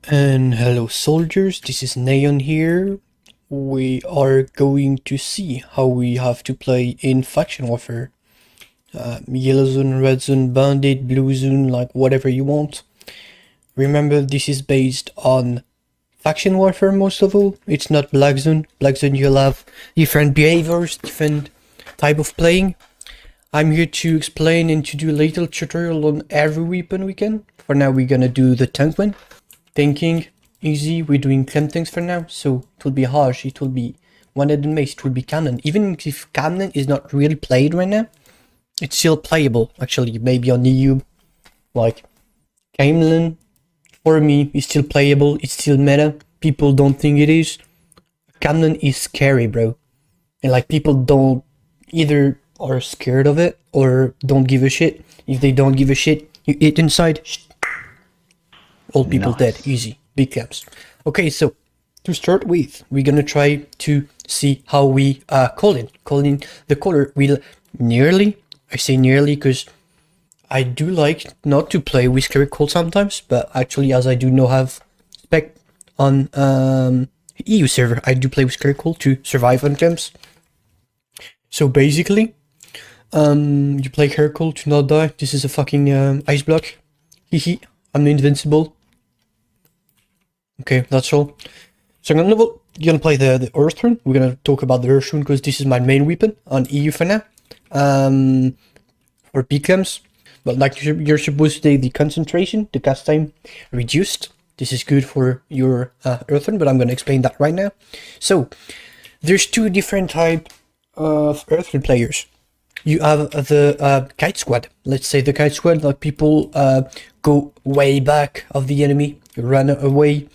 And hello soldiers, this is Neon here. We are going to see how we have to play in faction warfare. Yellow zone, red zone, bandit, blue zone, like whatever you want. Remember, this is based on faction warfare most of all. It's not black zone. Black zone you'll have different behaviors, different type of playing. I'm here to explain and to do a little tutorial on every weapon we can. For now we're gonna do the tank one. Tanking, easy, we're doing clam tanks for now, so it will be harsh, it will be one-headed mace, it will be Camlann. Even if Camlann is not really played right now, it's still playable, actually, maybe on YouTube. Like, Camlann, for me, is still playable, it's still meta, people don't think it is. Camlann is scary, bro. And like, people don't either are scared of it, or don't give a shit. If they don't give a shit, you hit inside, all people dead, easy, big camps. Okay, so to start with, we're gonna try to see how we call in. Calling the caller will nearly, I say nearly because I do like not to play with scary call sometimes, but actually as I do not have spec on EU server, I do play with scary call to survive on camps. So basically, you play Hercule to not die. This is a fucking ice block. Hehe, I'm invincible. Okay, that's all. Second level, you're gonna play the Earthrune. We're gonna talk about the Earthrune because this is my main weapon on EU for now. For PCAMs. But like you're supposed to take the concentration, the cast time reduced. This is good for your Earthrune, but I'm gonna explain that right now. So, there's two different types of Earthrune players. You have the kite squad. Let's say the kite squad, like people go way back of the enemy, run away.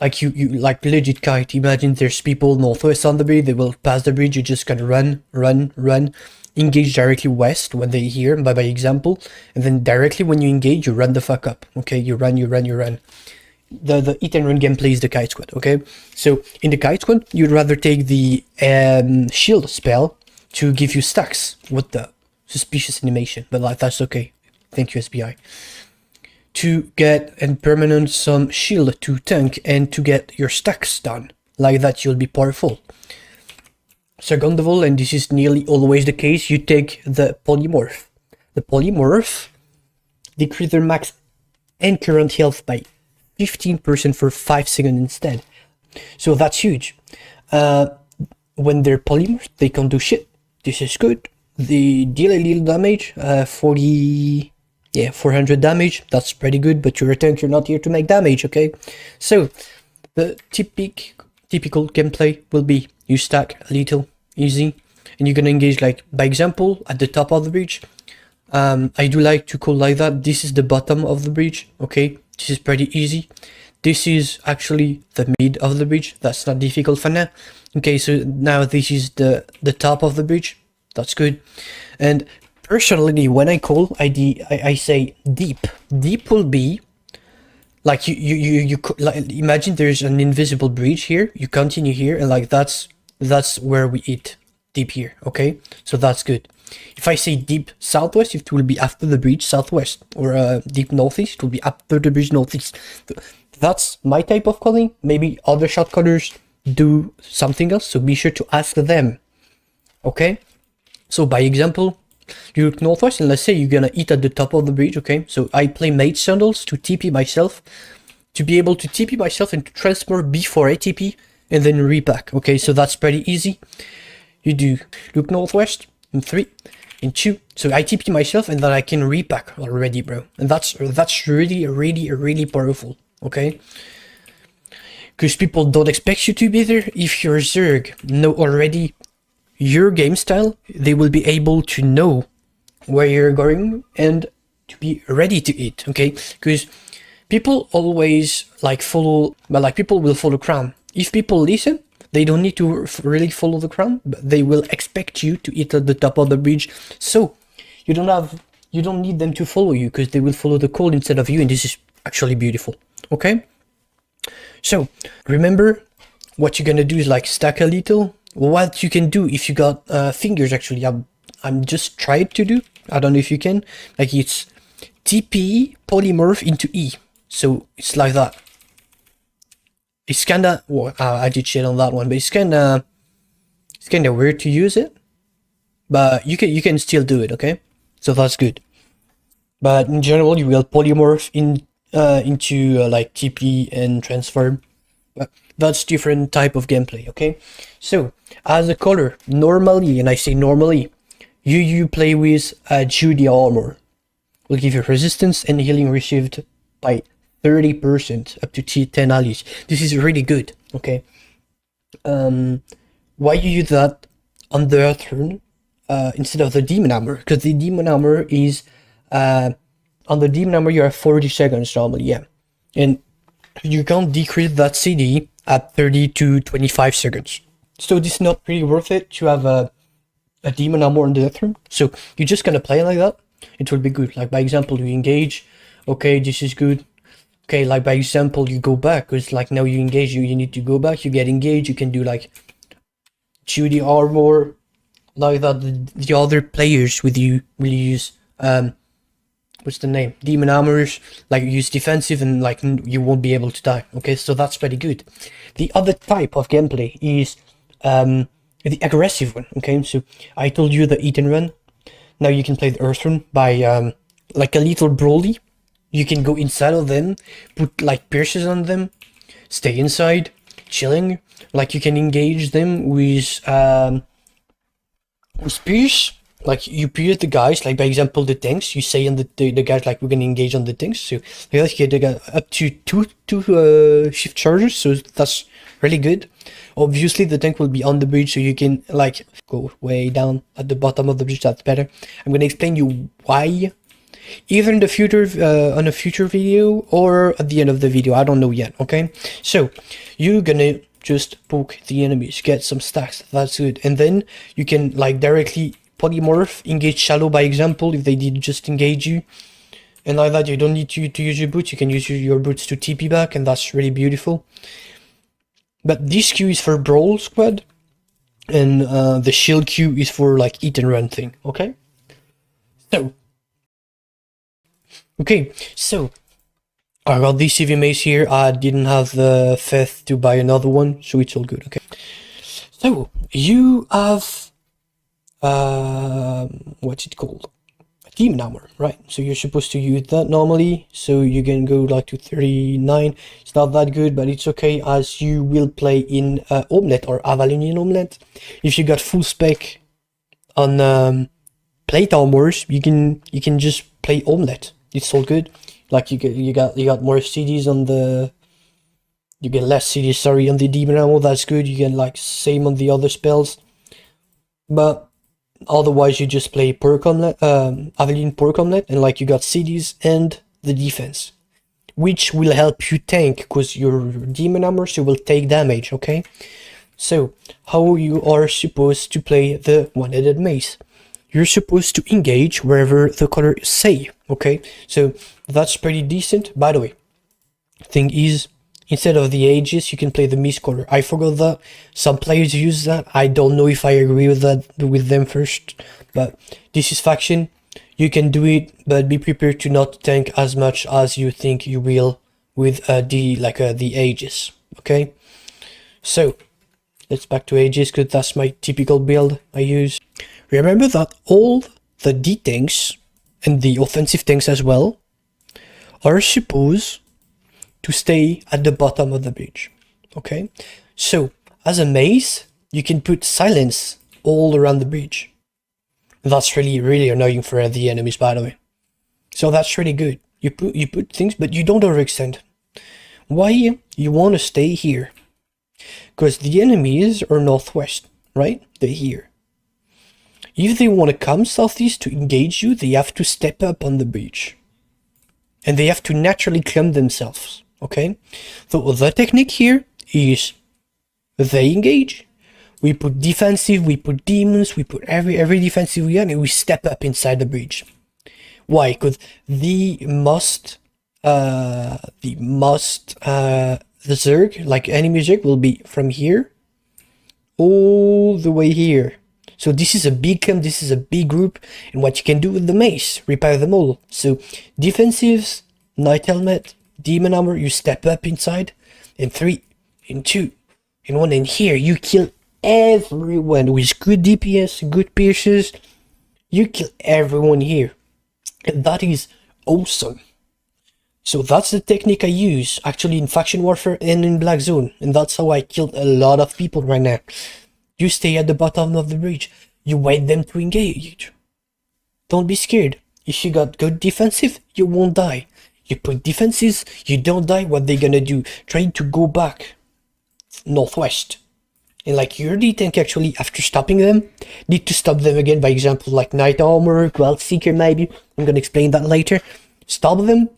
Like you like legit kite. Imagine there's people northwest on the bridge, they will pass the bridge, you just gotta run, engage directly west when they hear, by example, and then directly when you engage, you run the fuck up, okay? You run. The hit and run gameplay is the kite squad, okay? So in the kite squad, you'd rather take the shield spell to give you stacks with the suspicious animation, but like that's okay. Thank you, SBI. To get and permanent some shield to tank and to get your stacks done. Like that you'll be powerful. Second of all, and this is nearly always the case, you take the polymorph. The polymorph decrease their max and current health by 15% for 5 seconds instead. So that's huge. When they're polymorph, they can't do shit. This is good. They deal a little damage, 400 damage, that's pretty good, but you're a tank, you're not here to make damage, okay? So, the typical gameplay will be, you stack a little, easy, and you're gonna engage, like, by example, at the top of the bridge. I do like to call like that, this is the bottom of the bridge, okay? This is pretty easy. This is actually the mid of the bridge, that's not difficult for now. Okay, so now this is the top of the bridge, that's good. And personally, when I call, I say deep. Deep will be like you like, imagine there's an invisible bridge here. You continue here, and like that's where we hit deep here. Okay, so that's good. If I say deep southwest, it will be after the bridge southwest, or deep northeast, it will be after the bridge northeast. That's my type of calling. Maybe other shot callers do something else, so be sure to ask them. Okay, so by example, you look northwest, and let's say you're gonna eat at the top of the bridge, okay? So I play mage sandals to TP myself, to be able to TP myself and to transfer before I TP, and then repack, okay? So that's pretty easy. You do look northwest in 3, in 2, so I TP myself, and then I can repack already, bro. And that's really powerful, okay? Because people don't expect you to be there. If your Zerg know already your game style, they will be able to know where you're going and to be ready to eat, okay? Because people always like follow, but like people will follow crown. If people listen, they don't need to really follow the crown, but they will expect you to eat at the top of the bridge. So you don't need them to follow you, because they will follow the call instead of you, and this is actually beautiful, okay? So remember, what you're gonna do is like stack a little. What you can do if you got fingers, actually, I'm just trying to do, I don't know if you can, like it's TP polymorph into E, so it's like that. it's kinda, well, I did shit on that one, but it's kinda weird to use it. But you can still do it, okay? So that's good. But in general, you will polymorph into like TP and transform. But that's different type of gameplay, okay? So as a color, normally, and I say normally, you play with Judy armor. Will give you resistance and healing received by 30% up to 10 allies. This is really good, okay? Why you use that on the Earthrune instead of the Demon Hammer? Because the Demon Hammer is on the Demon Hammer you have 40 seconds normally, yeah, and you can't decrease that CD at 30 to 25 seconds. So this is not really worth it to have a Demon Hammer on the Earthrune. So you're just gonna play like that. It will be good. Like by example, you engage. Okay, this is good. Okay, like by example, you go back because like now you engage. You need to go back. You get engaged. You can do like Judy armor like that. The other players with you will use what's the name? Demon Hammers, like use defensive and like you won't be able to die. Okay, so that's pretty good. The other type of gameplay is the aggressive one. Okay, so I told you the eat and run. Now you can play the Earthrune by like a little Broly. You can go inside of them, put like pierces on them, stay inside, chilling. Like you can engage them with pierce. Like you pierce the guys, like by example the tanks. You say on the guys like we're gonna engage on the tanks. So you get up to two shift charges. So that's really good. Obviously the tank will be on the bridge, so you can like go way down at the bottom of the bridge. That's better. I'm gonna explain you why, either in the future on a future video or at the end of the video. I don't know yet. Okay, so you're gonna just poke the enemies, get some stacks. That's good, and then you can like directly polymorph, engage shallow by example if they did just engage you, and like that you don't need to use your boots. You can use your boots to TP back, and that's really beautiful. But this queue is for brawl squad, and the shield queue is for like eat and run thing. Okay, so I got this CV mace here. I didn't have the faith to buy another one, so it's all good. Okay, so you have what's it called? A Demon Hammer, right? So you're supposed to use that normally, so you can go like to 39. It's not that good, but it's okay, as you will play in Omelette or Avalonian Omelette. If you got full spec on plate armors, you can just play Omelette. It's all good. Like you got more CDs on the, you get less CDs, sorry, on the Demon Hammer. That's good. You get like same on the other spells, but otherwise you just play Pork Omelette, Avalonian Pork Omelette, and like you got CDs and the defense, which will help you tank because your Demon Hammer, so will take damage. Okay, so how you are supposed to play the one-headed mace? You're supposed to engage wherever the color say. Okay, so that's pretty decent. By the way, thing is, instead of the ages, you can play the mace color. I forgot that some players use that. I don't know if I agree with that with them first, but this is faction. You can do it, but be prepared to not tank as much as you think you will with the ages. Okay, so let's back to ages because that's my typical build I use. Remember that all the D tanks and the offensive tanks as well are supposed to stay at the bottom of the bridge. Okay, so as a mace you can put silence all around the bridge. That's really annoying for the enemies, by the way. So that's really good. You put things, but you don't overextend. Why you want to stay here? Because the enemies are northwest, right? They're here. If they want to come southeast to engage you, they have to step up on the bridge, and they have to naturally climb themselves. Okay, so the technique here is they engage, we put defensive, we put demons, we put every defensive we have, and we step up inside the bridge. Why? Because the Zerg, like enemy Zerg, will be from here all the way here. So this is a big camp, this is a big group, and what you can do with the mace, repair them all. So defensives, Knight Helmet, Demon Hammer, you step up inside, and 3, and 2 and 1, and here you kill everyone with good DPS, good pierces. You kill everyone here, and that is awesome. So that's the technique I use actually in Faction Warfare and in Black Zone, and that's how I killed a lot of people right now. You stay at the bottom of the bridge, you wait them to engage. Don't be scared. If you got good defensive, you won't die. You put defenses, you don't die. What they gonna do? Try to go back northwest. And like your D-Tank actually, after stopping them, need to stop them again, by example, like Night Armor, Wild Seeker maybe. I'm gonna explain that later. Stop them,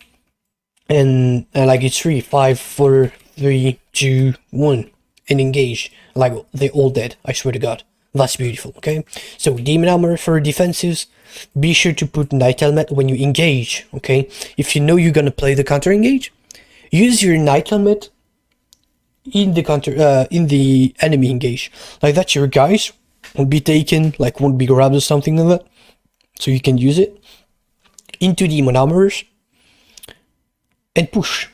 and like it's 3, 5, 4, 3, 2, 1, and engage. Like they're all dead, I swear to God. That's beautiful, okay? So Demon Armor for defensives. Be sure to put Night Helmet when you engage, okay? If you know you're gonna play the counter engage, use your Night Helmet in the enemy engage. Like that, your guys won't be taken, like won't be grabbed or something like that. So you can use it into Demon Armorers and push.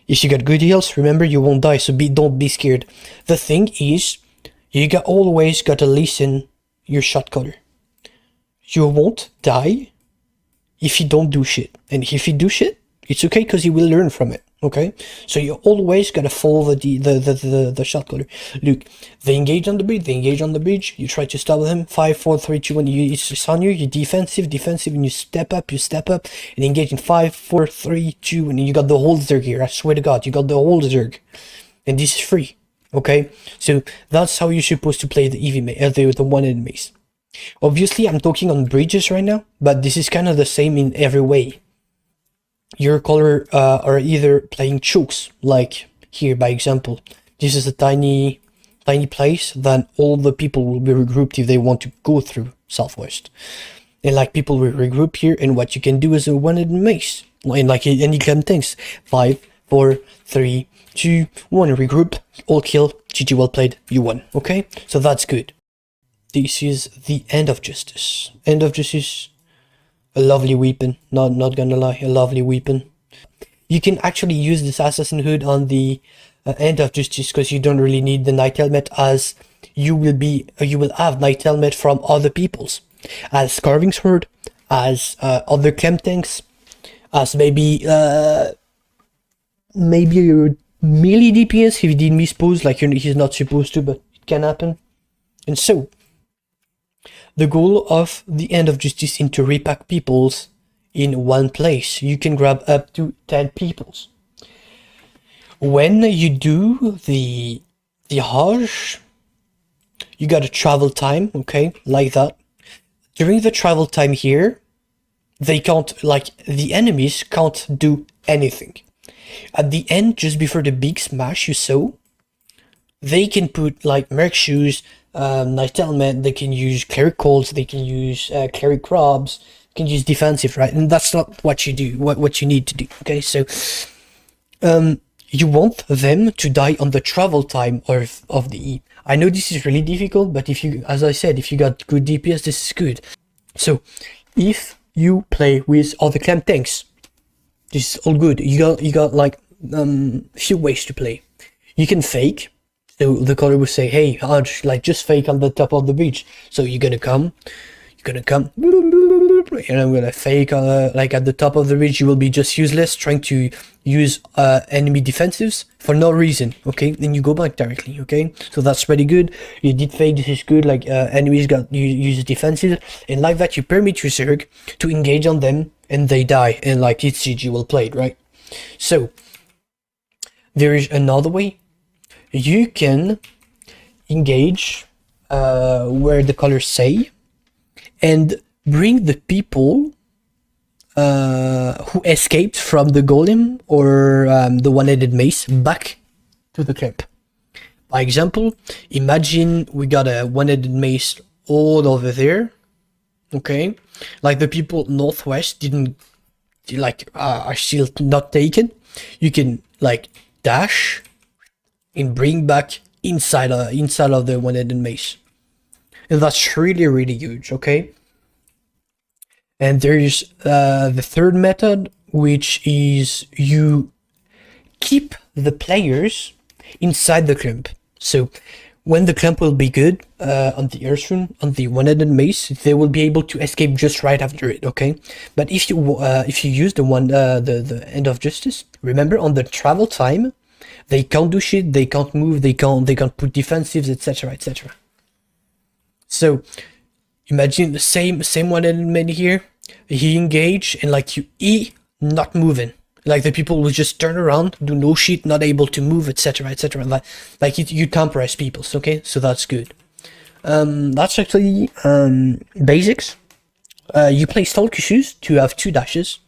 If you got good heals, remember you won't die, so don't be scared. The thing is, you always gotta listen your shot caller. You won't die if you don't do shit. And if you do shit, it's okay because you will learn from it. Okay? So you always gotta follow the shot caller. Look, they engage on the bridge, you try to stop them. 5, 4, 3, 2, 1, it's on you, you defensive, and you step up, and engage in 5, 4, 3, 2, and you got the whole Zerg here. I swear to God, you got the whole Zerg. And this is free. Okay? So that's how you're supposed to play the EV the one-handed mace. Obviously, I'm talking on bridges right now, but this is kind of the same in every way. Your color are either playing chokes, like here, by example. This is a tiny place that all the people will be regrouped if they want to go through southwest. And like people will regroup here, and what you can do is a one-handed mace. And like any clan tanks. 5, 4, 3, 2, 1, regroup, all kill, GG, well played, you won. Okay? So that's good. This is the End of Justice. End of Justice, a lovely weapon, not gonna lie, a lovely weapon. You can actually use this Assassin Hood on the End of Justice because you don't really need the Night Helmet, as you will have Night Helmet from other peoples, as Carving Sword, as other chem tanks, as maybe your melee DPS if he did mispose, like he's not supposed to, but it can happen. And so the goal of the End of Justice is to repack peoples in one place. You can grab up to 10 peoples. When you do the Hajj, you got a travel time, okay, like that. During the travel time here, they can't, like, the enemies can't do anything. At the end, just before the big smash you saw, they can put like Merc Shoes, Night Helmet, they can use Cleric Colts, they can use Cleric Robs, they can use defensive, right? And that's not what you do, what you need to do, okay? So, you want them to die on the travel time of the E. I know this is really difficult, but if you, as I said, if you got good DPS, this is good. So, if you play with other clan tanks, this is all good. You got like few ways to play. You can fake. So the caller will say, hey, Hodge, like just fake on the top of the bridge. So you're gonna come, and I'm gonna fake like at the top of the bridge. You will be just useless, trying to use enemy defensives for no reason, okay? Then you go back directly, okay? So that's pretty good. You did fake, this is good, like enemies got use defenses, and like that you permit your Zerg to engage on them, and they die, and like it's GG well played, right? So there is another way. You can engage where the colors say, and bring the people who escaped from the golem or the one-headed mace back to the camp. By example, imagine we got a one-headed mace all over there, okay? Like the people northwest didn't, like, are still not taken. You can like dash and bring back inside of the one-headed mace, and that's really huge, okay? And there's the third method, which is you keep the players inside the clump. So when the clump will be good on the Earthrune, on the one-handed mace, they will be able to escape just right after it, okay? But if you use the End of Justice, remember on the travel time, they can't do shit, they can't move, they can't put defensives, etc, etc. So imagine the same one-handed man here. He engage and like you E, not moving. Like the people will just turn around, do no shit, not able to move, etc, etc. Like you compress people, okay? So that's good. That's actually basics. You play stalker shoes to have 2 dashes.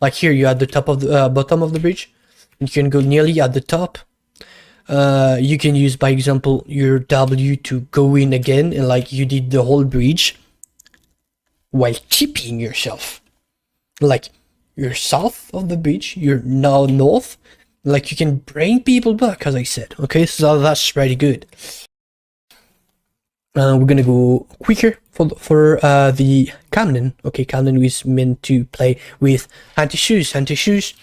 Like here, you at the top of the bottom of the bridge. You can go nearly at the top. You can use, by example, your W to go in again, and like you did the whole bridge while keeping yourself. Like you're south of the bridge, you're now north. Like you can bring people back, as I said. Okay, so that's pretty good. We're gonna go quicker for the Camlann. Okay, Camlann is meant to play with anti-shoes. Anti-shoes.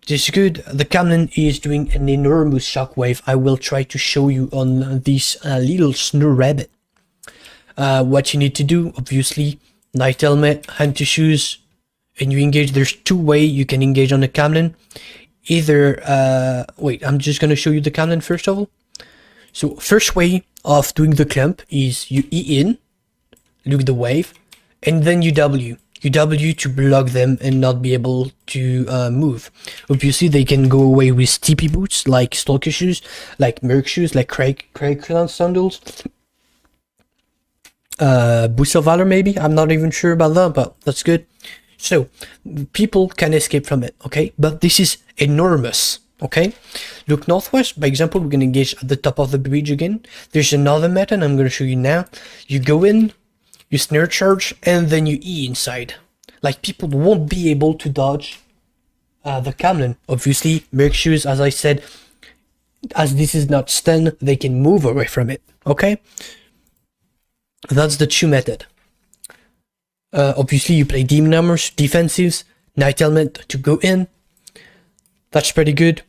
This is good. The Camlann is doing an enormous shockwave. I will try to show you on this little snow rabbit. What you need to do, obviously, night helmet, anti-shoes, and you engage. There's 2 ways you can engage on the Camlann. Either, wait, I'm just gonna show you the Camlann first of all. So first way of doing the clump is you E in, look the wave, and then you W. You W to block them and not be able to move. Obviously, they can go away with TP boots, like stalker shoes, like merc shoes, like Camlann sandals. Boots of Valor maybe, I'm not even sure about that, but that's good. So people can escape from it, okay? But this is enormous, okay? Look northwest, by example, we're gonna engage at the top of the bridge again. There's another method I'm gonna show you now. You go in, you snare charge, and then you E inside. Like people won't be able to dodge the Camlann. Obviously, merc shoes, as I said, as this is not stun, they can move away from it, okay? That's the 2 method. Obviously, you play demon armors, defensives, night helmet to go in. That's pretty good.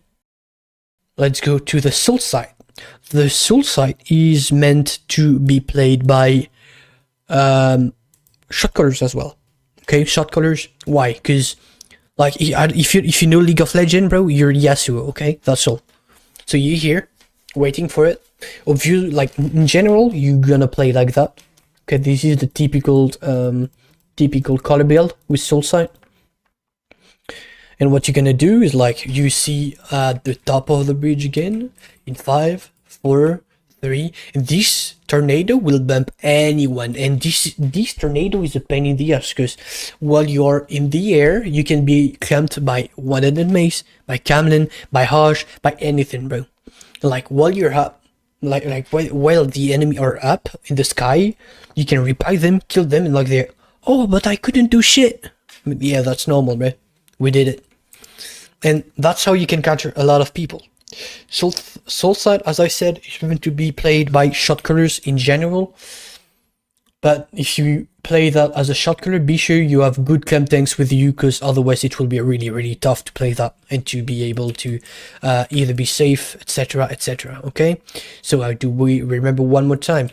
Let's go to the Soulcythe. The Soulcythe is meant to be played by shot callers as well. Okay, shot callers. Why? Because like if you know League of Legends, bro, you're Yasuo. Okay, that's all. So you're here waiting for it. Obviously, like in general, you're gonna play like that. Okay, this is the typical color build with Soulcythe. And what you're gonna do is like you see at the top of the bridge again in 5, 4, 3, and this tornado will bump anyone, and this tornado is a pain in the ass because while you're in the air you can be clamped by one-handed mace, by Camlann, by Hajj, by anything, bro. Like while you're up, like while the enemy are up in the sky, you can reply them, kill them, and like they're, oh, but I couldn't do shit. Yeah, that's normal, bro. We did it. And that's how you can capture a lot of people. Soulcythe, as I said, is meant to be played by shot callers in general. But if you play that as a shot caller, be sure you have good clamp tanks with you, because otherwise it will be really, really tough to play that and to be able to either be safe, etc, etc, okay? So do we remember one more time?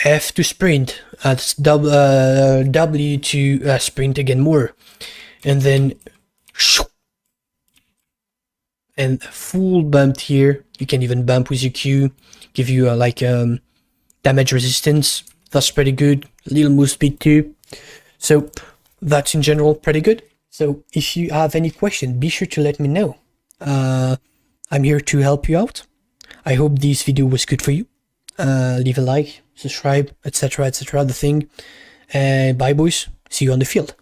F to sprint, W to sprint again more, and then and full bumped here. You can even bump with your Q, give you damage resistance. That's pretty good. Little move speed too. So that's in general pretty good. So if you have any question, be sure to let me know. I'm here to help you out. I hope this video was good for you. Leave a like, subscribe, etc, etc, the thing. Bye boys, see you on the field.